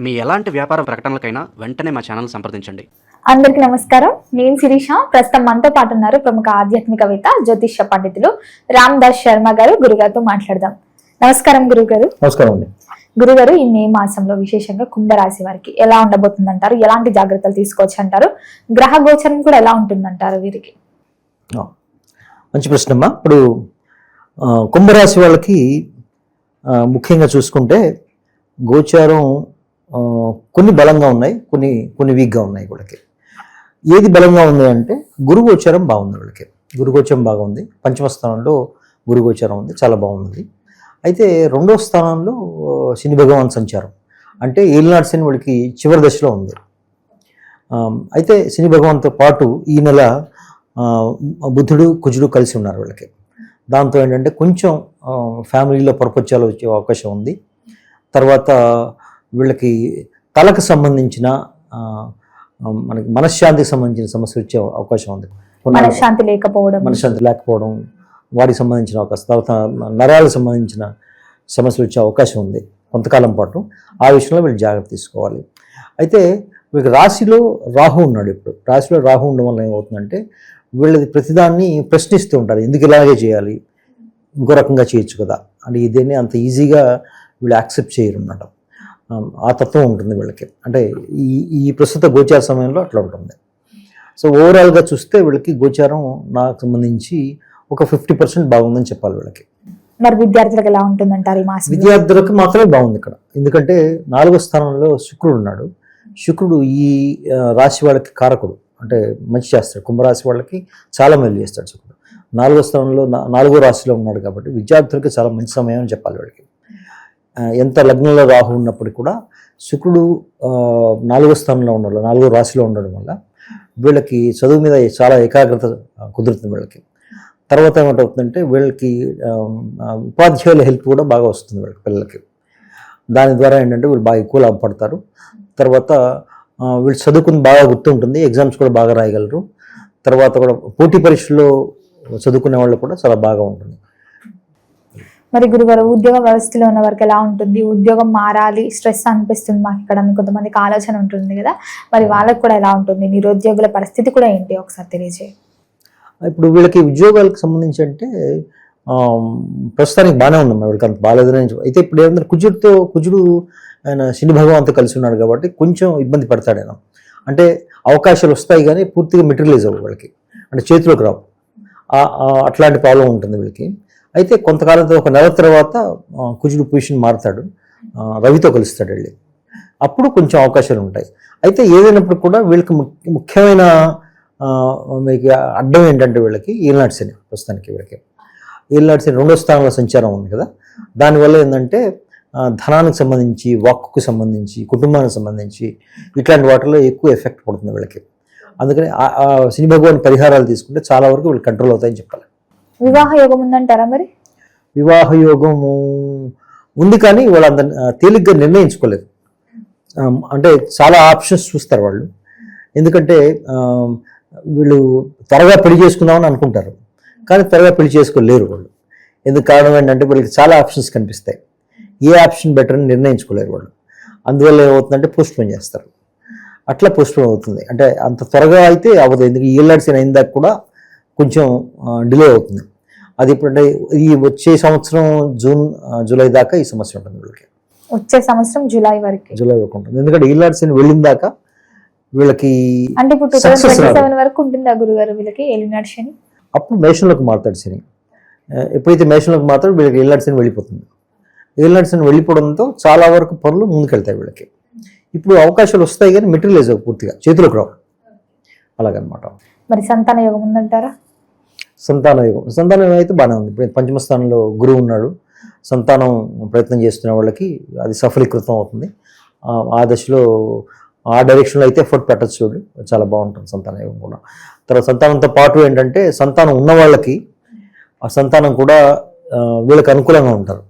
మీ ఎలాంటి వ్యాపార ప్రకటనలకైనా వెంటనే మా ఛానల్ సంప్రదించండి. అందరికీ నమస్కారం. నేను శిరీష. ప్రస్తుతం మనతో పాటు ఉన్నారు ప్రముఖ ఆధ్యాత్మికవేత్త, జ్యోతిష్య పండితులు రామ్ దాస్ శర్మ గారు. గురుగారితో మాట్లాడదాం. నమస్కారం గురుగారు. నమస్కారం అండి. గురుగారు, ఈ మే మాసంలో విశేషంగా కుంభరాశి వారికి ఎలా ఉండబోతుందంటారు? ఎలాంటి జాగ్రత్తలు తీసుకోవచ్చు అంటారు? గ్రహ గోచరం కూడా ఎలా ఉంటుందంటారు వీరికి? మంచి ప్రశ్న అమ్మా. ఇప్పుడు కుంభరాశి వాళ్ళకి ముఖ్యంగా చూసుకుంటే గోచారం కొన్ని బలంగా ఉన్నాయి, కొన్ని వీక్గా ఉన్నాయి. వీళ్ళకి ఏది బలంగా ఉంది అంటే గురు గోచారం బాగుంది. వీళ్ళకి గురు గోచారం బాగుంది. పంచమ స్థానంలో గురు గోచారం ఉంది, చాలా బాగుంది. అయితే రెండో స్థానంలో శని భగవాన్ సంచారం, అంటే ఏలినాటి శని వీళ్ళకి చివరి దశలో ఉంది. అయితే శని భగవాన్తో పాటు ఈ నెల బుధుడు కుజుడు కలిసి ఉన్నారు వీళ్ళకి. దాంతో ఏంటంటే కొంచెం ఫ్యామిలీలో పొరపచ్చాలు వచ్చే అవకాశం ఉంది. తర్వాత వీళ్ళకి తలకు సంబంధించిన మనకి మనశ్శాంతికి సంబంధించిన సమస్య వచ్చే అవకాశం ఉంది. మనశ్శాంతి లేకపోవడం, వాటికి సంబంధించిన అవకాశం, తర్వాత నరాలకు సంబంధించిన సమస్యలు వచ్చే అవకాశం ఉంది కొంతకాలం పాటు. ఆ విషయంలో వీళ్ళు జాగ్రత్త తీసుకోవాలి. అయితే వీళ్ళకి రాశిలో రాహు ఉన్నాడు. ఇప్పుడు రాశిలో రాహు ఉండడం వల్ల ఏమవుతుందంటే వీళ్ళది ప్రతిదాన్ని ప్రశ్నిస్తూ ఉంటారు. ఎందుకు ఇలాగే చేయాలి, ఇంకో రకంగా చేయొచ్చు కదా అని. ఇదేనే అంత ఈజీగా వీళ్ళు యాక్సెప్ట్ చేయరు అన్నమాట. ఆ తత్వం ఉంటుంది వీళ్ళకి. అంటే ఈ ప్రస్తుత గోచార సమయంలో అట్లా ఉంటుంది. సో ఓవరాల్గా చూస్తే వీళ్ళకి గోచారం నాకు సంబంధించి ఒక 50% బాగుందని చెప్పాలి వీళ్ళకి. మరి విద్యార్థులకు ఎలా ఉంటుందంటారు ఈ మాసం? విద్యార్థులకు మాత్రమే బాగుంది ఇక్కడ. ఎందుకంటే 4వ స్థానంలో శుక్రుడు ఉన్నాడు. శుక్రుడు ఈ రాశి వాళ్ళకి కారకుడు, అంటే మంచి చేస్తాడు. కుంభరాశి వాళ్ళకి చాలా మేలు చేస్తాడు శుక్రుడు. 4వ స్థానంలో 4వ రాశిలో ఉన్నాడు కాబట్టి విద్యార్థులకి చాలా మంచి సమయం అని చెప్పాలి వీళ్ళకి. ఎంత లగ్నంలో రాహు ఉన్నప్పటికీ కూడా శుక్రుడు 4వ స్థానంలో ఉండడం, 4వ రాశిలో ఉండడం వల్ల వీళ్ళకి చదువు మీద చాలా ఏకాగ్రత కుదురుతుంది వీళ్ళకి. తర్వాత ఏమంటవుతుందంటే వీళ్ళకి ఉపాధ్యాయుల హెల్ప్ కూడా బాగా వస్తుంది వీళ్ళకి, పిల్లలకి. దాని ద్వారా ఏంటంటే వీళ్ళు బాగా ఎక్కువ లాభపడతారు. తర్వాత వీళ్ళు చదువుకుని బాగా గుర్తుంటుంది, ఎగ్జామ్స్ కూడా బాగా రాయగలరు. తర్వాత కూడా పోటీ పరీక్షల్లో చదువుకునే వాళ్ళు కూడా చాలా బాగా ఉంటుంది. మరి గురుగారు, ఉద్యోగ వ్యవస్థలో ఉన్న వారికి ఎలా ఉంటుంది? ఉద్యోగం మారాలి, స్ట్రెస్ అనిపిస్తుంది మాకు ఇక్కడ అని కొంతమందికి ఆలోచన ఉంటుంది కదా, మరి వాళ్ళకి కూడా ఎలా ఉంటుంది? నిరుద్యోగుల పరిస్థితి కూడా ఏంటి ఒకసారి తెలియజేయ. ఇప్పుడు వీళ్ళకి ఉద్యోగాలకు సంబంధించి అంటే ప్రస్తుతానికి బాగానే ఉందమ్మా, వీళ్ళకి అంత బాగాలేదని. అయితే ఇప్పుడు ఏమంటే కుజుడు ఆయన శని భగవాన్తో కలిసి ఉన్నాడు కాబట్టి కొంచెం ఇబ్బంది పడతాడు ఆయన. అంటే అవకాశాలు వస్తాయి కానీ పూర్తిగా మెటీరియలైజ్ అవ్వవు వీళ్ళకి, అంటే చేతిలోకి రావు. అట్లాంటి ప్రాబ్లం ఉంటుంది వీళ్ళకి. అయితే కొంతకాలంతో ఒక నెల తర్వాత కుజుడు పొజిషన్ మారుతాడు, రవితో కలుస్తాడు వెళ్ళి. అప్పుడు కొంచెం అవకాశాలు ఉంటాయి. అయితే ఏదైనప్పుడు కూడా వీళ్ళకి ముఖ్యమైన మీకు అడ్డం ఏంటంటే వీళ్ళకి ఏలినాటి శని. ప్రస్తుతానికి వీళ్ళకి ఏలినాటి శని 2వ స్థానంలో సంచారం ఉంది కదా, దానివల్ల ఏంటంటే ధనానికి సంబంధించి, వాక్కుకు సంబంధించి, కుటుంబానికి సంబంధించి ఇట్లాంటి వాటిలో ఎక్కువ ఎఫెక్ట్ పడుతుంది వీళ్ళకి. అందుకని శని భగవాన్ పరిహారాలు తీసుకుంటే చాలా వరకు వీళ్ళు కంట్రోల్ అవుతాయని చెప్పాలి. వివాహ యోగం ఉందంటారా? మరి వివాహ యోగము ఉంది కానీ వాళ్ళు అంత తేలిగ్గా నిర్ణయించుకోలేదు. అంటే చాలా ఆప్షన్స్ చూస్తారు వాళ్ళు. ఎందుకంటే వీళ్ళు త్వరగా పెళ్లి చేసుకుందామని అనుకుంటారు, కానీ త్వరగా పెళ్లి చేసుకోలేరు వాళ్ళు. ఎందుకు కారణం ఏంటంటే వీళ్ళకి చాలా ఆప్షన్స్ కనిపిస్తాయి. ఏ ఆప్షన్ బెటర్ అని నిర్ణయించుకోలేరు వాళ్ళు. అందువల్ల ఏమవుతుందంటే పోస్ట్పోన్ చేస్తారు. అట్లా పోస్ట్పోన్ అవుతుంది. అంటే అంత త్వరగా అయితే అవ్వదు. ఎందుకు ఏళ్ళాడిసిన అయిందాక కూడా కొంచెం డిలే అవుతుంది. అది ఇప్పుడంటే ఈ వచ్చే సంవత్సరం జూలై దాకా ఈ సమస్య ఉంటుంది వీళ్ళకి. వచ్చే సంవత్సరం జూలై వరకు ఉంటుంది. ఎందుకంటే ఏళ్ళాడిసిన వెళ్ళిన దాకా వీళ్ళకి అంటే ఇప్పుడు 2027 వరకు ఉంటుందా గురుగారు వీళ్ళకి ఏలినాటి శని? అప్పుడు మేషంలోకి మారుతాడు శని. ఎప్పుడైతే మేషంలోకి మారుతాడో వీళ్ళకి ఏలినాటి శని వెళ్ళిపోతుంది. ఏలినాటి శని వెళ్ళిపోవడంతో చాలా వరకు పనులు ముందుకెళ్తాయి వీళ్ళకి. ఇప్పుడు అవకాశాలు వస్తాయి కానీ మెటీరియలైజ్ పూర్తిగా చేతిలోకి రావు, అలాగనమాట. మరి సంతాన యోగం ఉందంటారా? సంతానం అయితే బాగానే ఉంది. ఇప్పుడు పంచమ స్థానంలో గురువు ఉన్నాడు. సంతానం ప్రయత్నం చేస్తున్న వాళ్ళకి అది సఫలీకృతం అవుతుంది. ఆ దశలో ఆ డైరెక్షన్లో అయితే ఎఫర్ట్ పెట్టచ్చు చూడండి, చాలా బాగుంటుంది సంతాన యోగం కూడా. తర్వాత సంతానంతో పాటు ఏంటంటే సంతానం ఉన్న వాళ్ళకి ఆ సంతానం కూడా వీళ్ళకి అనుకూలంగా ఉంటారు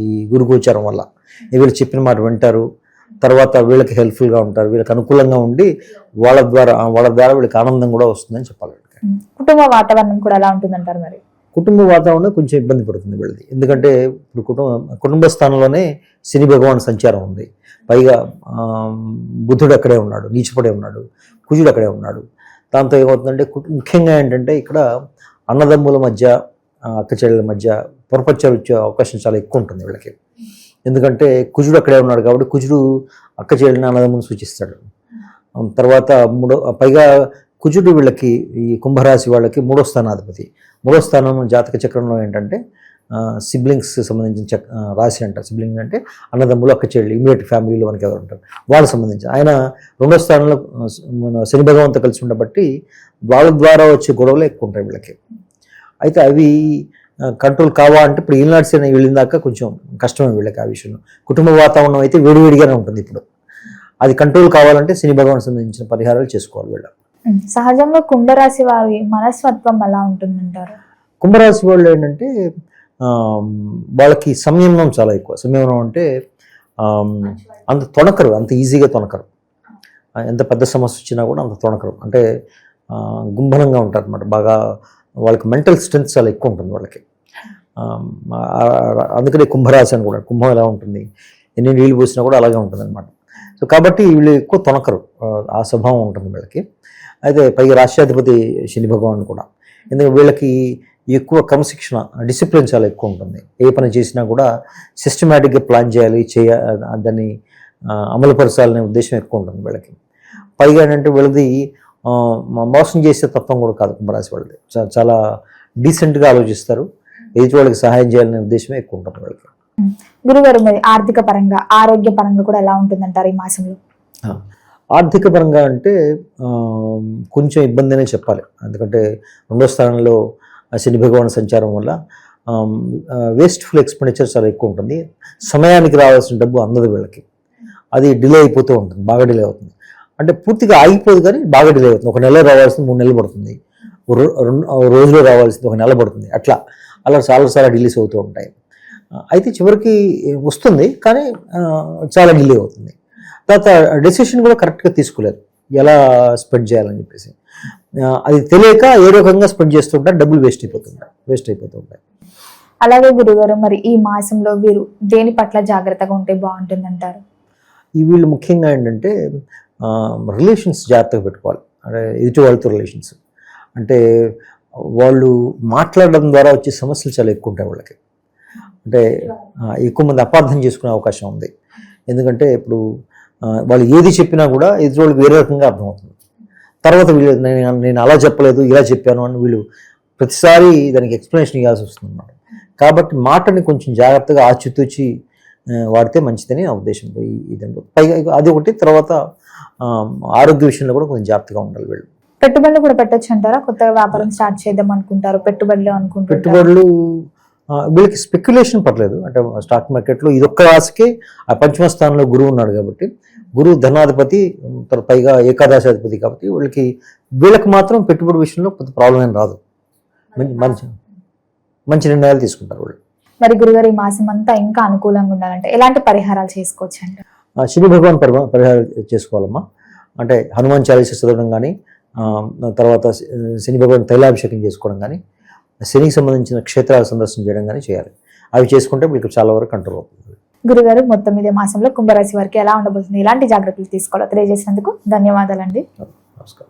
ఈ గురు గోచారం వల్ల. వీళ్ళు చెప్పిన మాట వింటారు, తర్వాత వీళ్ళకి హెల్ప్ఫుల్గా ఉంటారు, వీళ్ళకి అనుకూలంగా ఉండి వాళ్ళ ద్వారా వీళ్ళకి ఆనందం కూడా వస్తుందని చెప్పాలి. కుటుంబ వాతావరణం కూడా ఎలా ఉంటుందంటారు? మరి కుటుంబ వాతావరణం కొంచెం ఇబ్బంది పడుతుంది వీళ్ళది. ఎందుకంటే ఇప్పుడు కుటుంబ స్థానంలోనే శని భగవాన్ సంచారం ఉంది. పైగా బుధుడు అక్కడే ఉన్నాడు, నీచపడే ఉన్నాడు, కుజుడు అక్కడే ఉన్నాడు. దాంతో ఏమవుతుందంటే ముఖ్యంగా ఏంటంటే ఇక్కడ అన్నదమ్ముల మధ్య అక్క చెల్లెల మధ్య పొరపచ్చాలు వచ్చే అవకాశం చాలా ఎక్కువ ఉంటుంది వీళ్ళకి. ఎందుకంటే కుజుడు అక్కడే ఉన్నాడు కాబట్టి కుజుడు అక్క చెల్లెని అన్నదమ్ములను సూచిస్తాడు. తర్వాత పైగా కుజుడు వీళ్ళకి ఈ కుంభరాశి వాళ్ళకి 3వ స్థానాధిపతి. 3వ స్థానం జాతక చక్రంలో ఏంటంటే సిబ్లింగ్స్ సంబంధించిన రాశి అంటారు. సిబ్లింగ్ అంటే అన్నదమ్ములు, అక్క చెల్లి, ఇమీడియట్ ఫ్యామిలీలో మనకి ఎవరు ఉంటారు వాళ్ళకి సంబంధించి. ఆయన 2వ స్థానంలో మన శని భగవంతో కలిసి ఉండబట్టి వాళ్ళ ద్వారా వచ్చే గొడవలు ఎక్కువ ఉంటాయి వీళ్ళకి. అయితే అవి కంట్రోల్ కావా అంటే ఇప్పుడు ఈనాడ్స్ అని వెళ్ళిన దాకా కొంచెం కష్టమే వీళ్ళకి ఆ విషయంలో. కుటుంబ వాతావరణం అయితే వేడివేడిగానే ఉంటుంది. ఇప్పుడు అది కంట్రోల్ కావాలంటే శని భగవాన్ సంబంధించిన పరిహారాలు చేసుకోవాలి వీళ్ళు. సహజంగా కుంభరాశి వారి మనస్తత్వం ఎలా ఉంటుందంటారు? కుంభరాశి వాళ్ళు ఏంటంటే వాళ్ళకి సంయమనం చాలా ఎక్కువ. సంయమనం అంటే అంత తొణకరు, అంత ఈజీగా తొణకరు. ఎంత పెద్ద సమస్య వచ్చినా కూడా అంత తొణకరు. అంటే గుంభనంగా ఉంటారు అన్నమాట. బాగా వాళ్ళకి మెంటల్ స్ట్రెంత్ చాలా ఎక్కువ ఉంటుంది వాళ్ళకి. అందుకనే కుంభరాశి అని కూడా, కుంభం ఎలా ఉంటుంది, ఎన్ని నీళ్ళు పోసినా కూడా అలాగే ఉంటుంది అనమాట. సో కాబట్టి వీళ్ళు ఎక్కువ తొణకరు, ఆ స్వభావం ఉంటుంది వీళ్ళకి. అయితే పైగా రాష్ట్రాధిపతి శని భగవాన్ కూడా. ఎందుకంటే వీళ్ళకి ఎక్కువ క్రమశిక్షణ, డిసిప్లిన్ చాలా ఎక్కువ ఉంటుంది. ఏ పని చేసినా కూడా సిస్టమేటిక్గా ప్లాన్ చేయాలి, దాన్ని అమలుపరచాలనే ఉద్దేశం ఎక్కువ ఉంటుంది వీళ్ళకి. పైగా ఏంటంటే వీళ్ళది మోసం చేసే తత్వం కూడా కాదు కుంభరాశి వాళ్ళది. చాలా డీసెంట్గా ఆలోచిస్తారు. ఎదుటి వాళ్ళకి సహాయం చేయాలనే ఉద్దేశమే ఎక్కువ ఉంటుంది వాళ్ళకి. గురుగారు, మరి ఆర్థిక పరంగా, ఆరోగ్య పరంగా కూడా ఎలా ఉంటుందంటారు ఈ మాసంలో? ఆర్థిక పరంగా అంటే కొంచెం ఇబ్బంది అనే చెప్పాలి. ఎందుకంటే 2వ స్థానంలో శని భగవాన్ సంచారం వల్ల వేస్ట్ఫుల్ ఎక్స్పెండిచర్ చాలా ఎక్కువ ఉంటుంది. సమయానికి రావాల్సిన డబ్బు అందదు వీళ్ళకి. అది డిలే అయిపోతూ ఉంటుంది, బాగా డిలే అవుతుంది. అంటే పూర్తిగా ఆగిపోదు కానీ బాగా డిలే అవుతుంది. 1 నెల రావాల్సింది 3 నెలలు పడుతుంది, రోజులో రావాల్సింది 1 నెల పడుతుంది. అలా చాలా డిలేస్ అవుతూ ఉంటాయి. అయితే చివరికి వస్తుంది కానీ చాలా డిలే అవుతుంది. తర్వాత డెసిషన్ కూడా కరెక్ట్గా తీసుకోలేదు, ఎలా స్పెండ్ చేయాలని చెప్పేసి. అది తెలియక ఏ రకంగా స్పెండ్ చేస్తుంటారు, డబ్బులు వేస్ట్ అయిపోతూ ఉంటాయి. అలాగే గురుగారు, మరి ఈ మాసంలో వీరు దేని పట్ల జాగ్రత్తగా ఉంటే బాగుంటుందంటారు? వీళ్ళు ముఖ్యంగా ఏంటంటే రిలేషన్స్ జాగ్రత్తగా పెట్టుకోవాలి. అంటే ఎదుటి వాళ్ళతో రిలేషన్స్ అంటే వాళ్ళు మాట్లాడడం ద్వారా వచ్చే సమస్యలు చాలా ఎక్కువ ఉంటాయి వాళ్ళకి. అంటే ఎక్కువ మంది అపార్థం చేసుకునే అవకాశం ఉంది. ఎందుకంటే ఇప్పుడు వాళ్ళు ఏది చెప్పినా కూడా ఎదుటి వాళ్ళకి వేరే రకంగా అర్థమవుతుంది. తర్వాత వీళ్ళు నేను అలా చెప్పలేదు, ఇలా చెప్పాను అని వీళ్ళు ప్రతిసారి దానికి ఎక్స్ప్లెనేషన్ ఇవ్వాల్సి వస్తుంది అన్నమాట. కాబట్టి మాటని కొంచెం జాగ్రత్తగా ఆచితూచి వాడితే మంచిదని నా ఉద్దేశం. ఇదంతా పైగా అది ఒకటి. తర్వాత ఆరోగ్య విషయంలో కూడా కొంచెం జాగ్రత్తగా ఉండాలి వీళ్ళు. పెట్టుబడులు కూడా పెట్టచ్చు అంటారా? కొత్తగా వ్యాపారం స్టార్ట్ చేద్దాం అనుకుంటారు, పెట్టుబడులు వీళ్ళకి స్పెక్యులేషన్ పర్లేదు. అంటే స్టాక్ మార్కెట్లో ఇదొక్క రాశికే ఆ 5వ స్థానంలో గురువు ఉన్నాడు కాబట్టి, గురువు ధనాధిపతి, పైగా ఏకాదశాధిపతి కాబట్టి వీళ్ళకి మాత్రం పెట్టుబడి విషయంలో కొంత ప్రాబ్లం ఏం రాదు. మంచి నిర్ణయాలు తీసుకుంటారు వాళ్ళు. మరి గురుగారు, ఈ మాసం అంతా ఇంకా అనుకూలంగా ఉండాలంటే ఎలాంటి పరిహారాలు చేసుకోవచ్చు అంటే? శని భగవాన్ పరిహారాలు చేసుకోవాలమ్మా. అంటే హనుమాన్ చాలీసా చదవడం కానీ, తర్వాత శని భగవాన్ తైలాభిషేకం చేసుకోవడం కానీ, శనికి సంబంధించిన క్షేత్రాల సందర్శన చేయడం కానీ చేయాలి. అవి చేసుకుంటే మీకు చాలా వరకు కంట్రోల్ అవుతుంది. గురుగారు, మొత్తం మీద మాసంలో కుంభరాశి వారికి ఎలా ఉండబోతుంది, ఎలాంటి జాగ్రత్తలు తీసుకోవాలో తెలియజేసినందుకు ధన్యవాదాలండి. నమస్కారం.